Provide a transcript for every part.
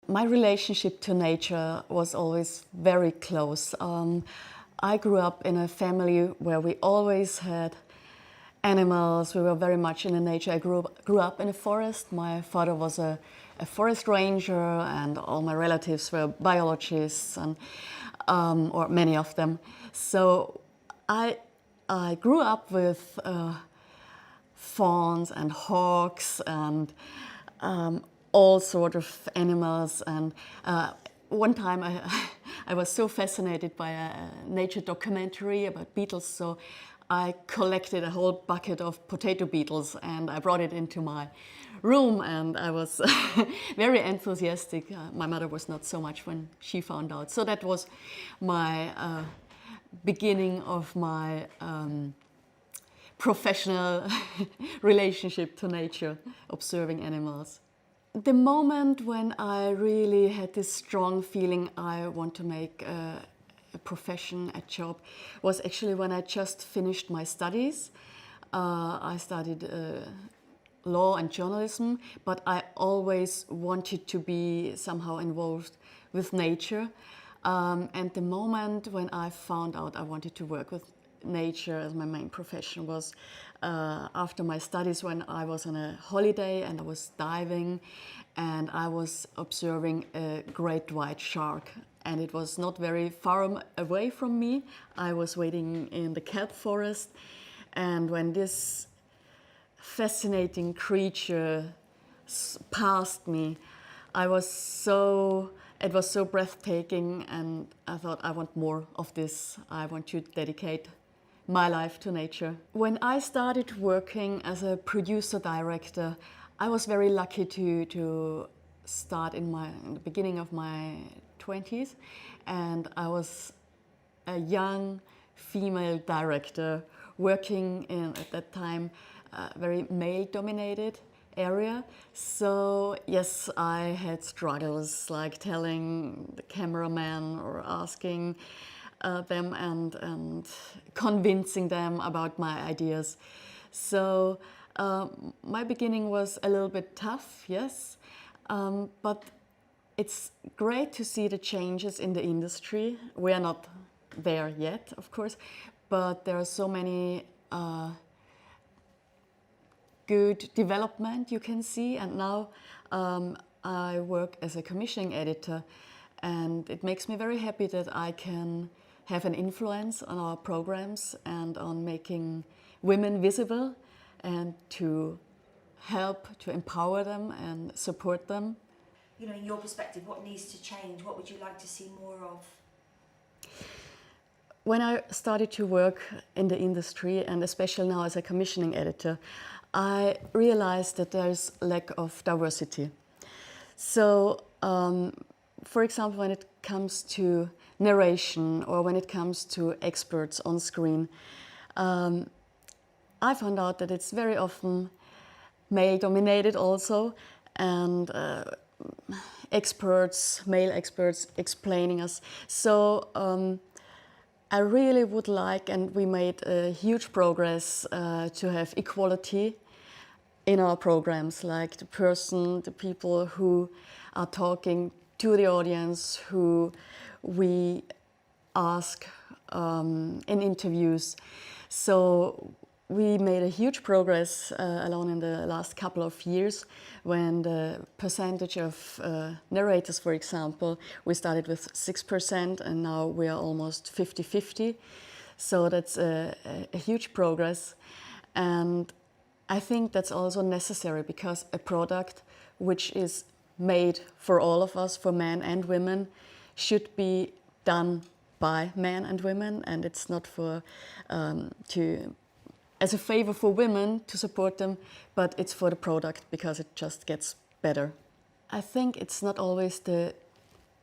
My relationship to nature was always very close. I grew up in a family where we always had animals. We were very much in the nature. I grew up in a forest. My father was a forest ranger, and all my relatives were biologists, and or many of them. So I grew up with fawns and hawks and all sort of animals. And one time I was so fascinated by a nature documentary about beetles, so I collected a whole bucket of potato beetles and I brought it into my room, and I was very enthusiastic. My mother was not so much when she found out. So that was my beginning of my professional relationship to nature, observing animals. The moment when I really had this strong feeling I want to make a profession, a job, was actually when I just finished my studies. I studied law and journalism, but I always wanted to be somehow involved with nature. And the moment when I found out I wanted to work with nature as my main profession was after my studies, when I was on a holiday and I was diving and I was observing a great white shark, and it was not very far away from me. I was waiting in the kelp forest, and when this fascinating creature passed me, it was so breathtaking, and I thought, I want more of this. I want to dedicate my life to nature. When I started working as a producer director, I was very lucky to start in the beginning of my 20s, and I was a young female director working in, at that time, a very male-dominated area. So yes, I had struggles like telling the cameraman or asking them and convincing them about my ideas. So my beginning was a little bit tough, yes, but it's great to see the changes in the industry. We are not there yet, of course, but there are so many good development you can see. And now I work as a commissioning editor, and it makes me very happy that I can have an influence on our programs and on making women visible, and to help to empower them and support them. You know, in your perspective, what needs to change? What would you like to see more of? When I started to work in the industry, and especially now as a commissioning editor, I realized that there's lack of diversity. So, for example, when it comes to narration or when it comes to experts on screen, I found out that it's very often male-dominated also, and male experts explaining us. So I really would like, and we made a huge progress to have equality in our programs, like the people who are talking to the audience, who we ask in interviews. So we made a huge progress alone in the last couple of years, when the percentage of narrators, for example, we started with 6% and now we are almost 50-50. So that's a huge progress. And I think that's also necessary, because a product which is made for all of us, for men and women, should be done by men and women, and it's not for as a favor for women to support them, but it's for the product because it just gets better. I think it's not always the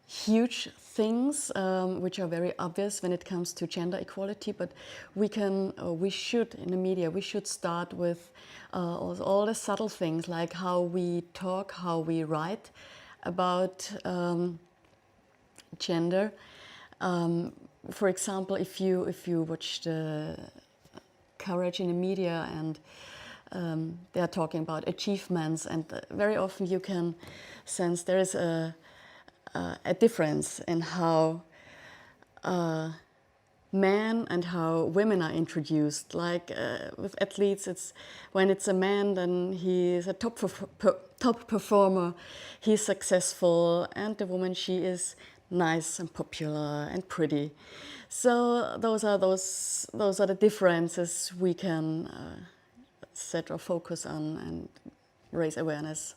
huge things which are very obvious when it comes to gender equality, but we should, in the media, we should start with all the subtle things, like how we talk, how we write about gender. For example, if you watch the coverage in the media and they are talking about achievements, and very often you can sense there is a difference in how men and how women are introduced. Like with athletes, it's when it's a man, then he is a top performer, he's successful, and the woman, she is nice and popular and pretty. So those are the differences we can set our focus on and raise awareness.